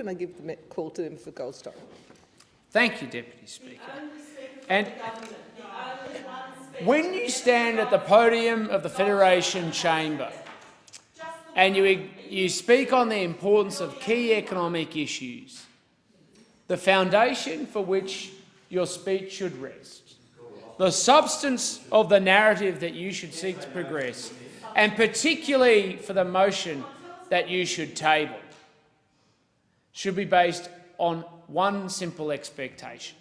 and I give the call to them for Goldstein. Thank you, Deputy Speaker. And when you stand at the podium of the Federation Chamber and you speak on the importance of key economic issues, the foundation for which your speech should rest, the substance of the narrative that you should seek to progress, and particularly for the motion that you should table, should be based on one simple expectation: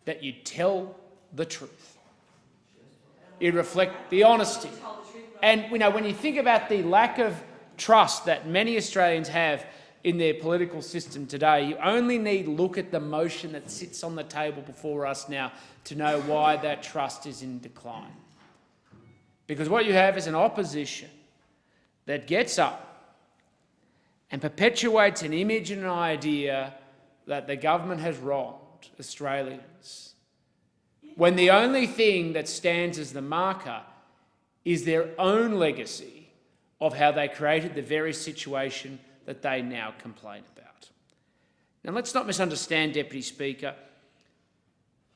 that you tell the truth. You reflect the honesty. And when you think about the lack of trust that many Australians have in their political system today, you only need look at the motion that sits on the table before us now to know why that trust is in decline. Because what you have is an opposition that gets up and perpetuates an image and an idea that the government has wronged Australians, when the only thing that stands as the marker is their own legacy of how they created the very situation that they now complain about. Now, let's not misunderstand, Deputy Speaker.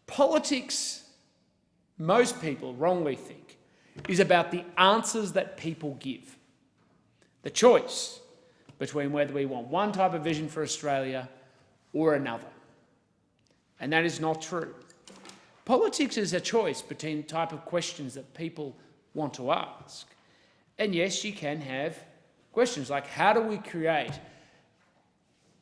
Politics, most people wrongly think, is about the answers that people give. The choice between whether we want one type of vision for Australia or another. And that is not true. Politics is a choice between the type of questions that people want to ask. And yes, you can have questions like, how do we create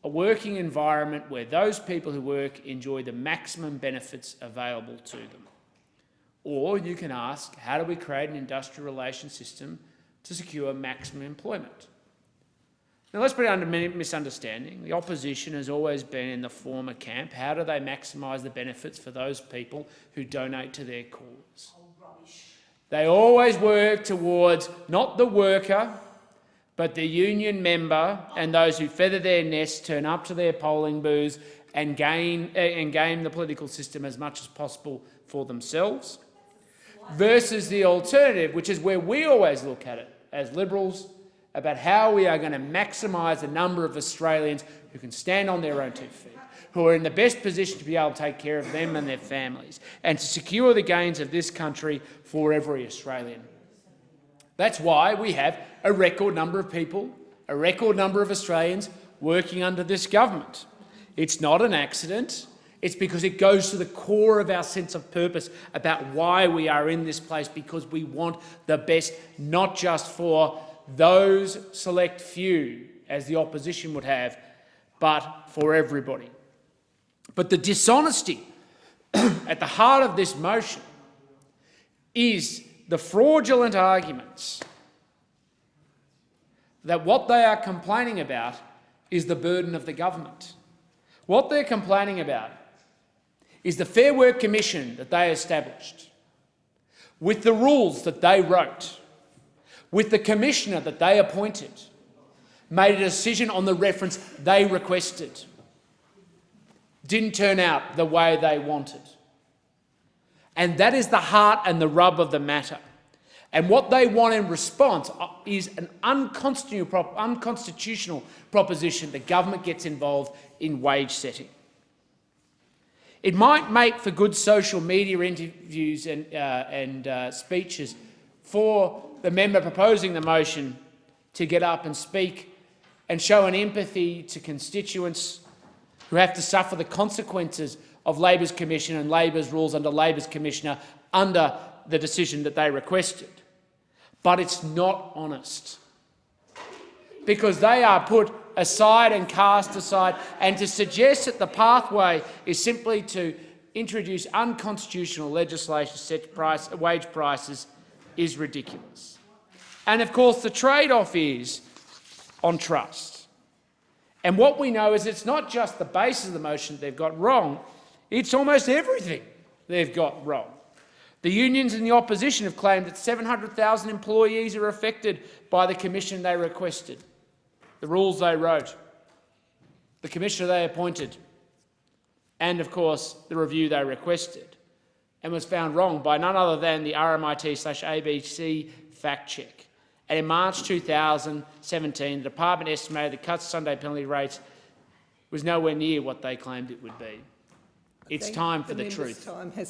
a working environment where those people who work enjoy the maximum benefits available to them? Or you can ask, how do we create an industrial relations system to secure maximum employment? Now, let's put it under misunderstanding. The opposition has always been in the former camp. How do they maximise the benefits for those people who donate to their cause? They always work towards not the worker, but the union member and those who feather their nests, turn up to their polling booths and game the political system as much as possible for themselves, versus the alternative, which is where we always look at it as Liberals, about how we are going to maximise the number of Australians who can stand on their own 2 feet, who are in the best position to be able to take care of them and their families, and to secure the gains of this country for every Australian. That's why we have a record number of people, a record number of Australians working under this government. It's not an accident. It's because it goes to the core of our sense of purpose about why we are in this place, because we want the best, not just for those select few, as the opposition would have, but for everybody. But the dishonesty at the heart of this motion is the fraudulent arguments that what they are complaining about is the burden of the government. What they're complaining about is the Fair Work Commission that they established, with the rules that they wrote, with the commissioner that they appointed, made a decision on the reference they requested. Didn't turn out the way they wanted. And that is the heart and the rub of the matter. And what they want in response is an unconstitutional proposition that government gets involved in wage setting. It might make for good social media interviews and speeches for the member proposing the motion to get up and speak and show an empathy to constituents who have to suffer the consequences of Labor's Commission and Labor's rules under Labor's Commissioner under the decision that they requested. But it's not honest, because they are put aside and cast aside, and to suggest that the pathway is simply to introduce unconstitutional legislation to set wage prices is ridiculous. And of course the trade-off is on trust. And what we know is it's not just the basis of the motion they've got wrong, it's almost everything they've got wrong. The unions and the opposition have claimed that 700,000 employees are affected by the commission they requested, the rules they wrote, the commissioner they appointed, and of course the review they requested, and was found wrong by none other than the RMIT/ABC fact check. And in March 2017, the department estimated the cuts to Sunday penalty rates was nowhere near what they claimed it would be. It's Thank time for the the member's truth. time has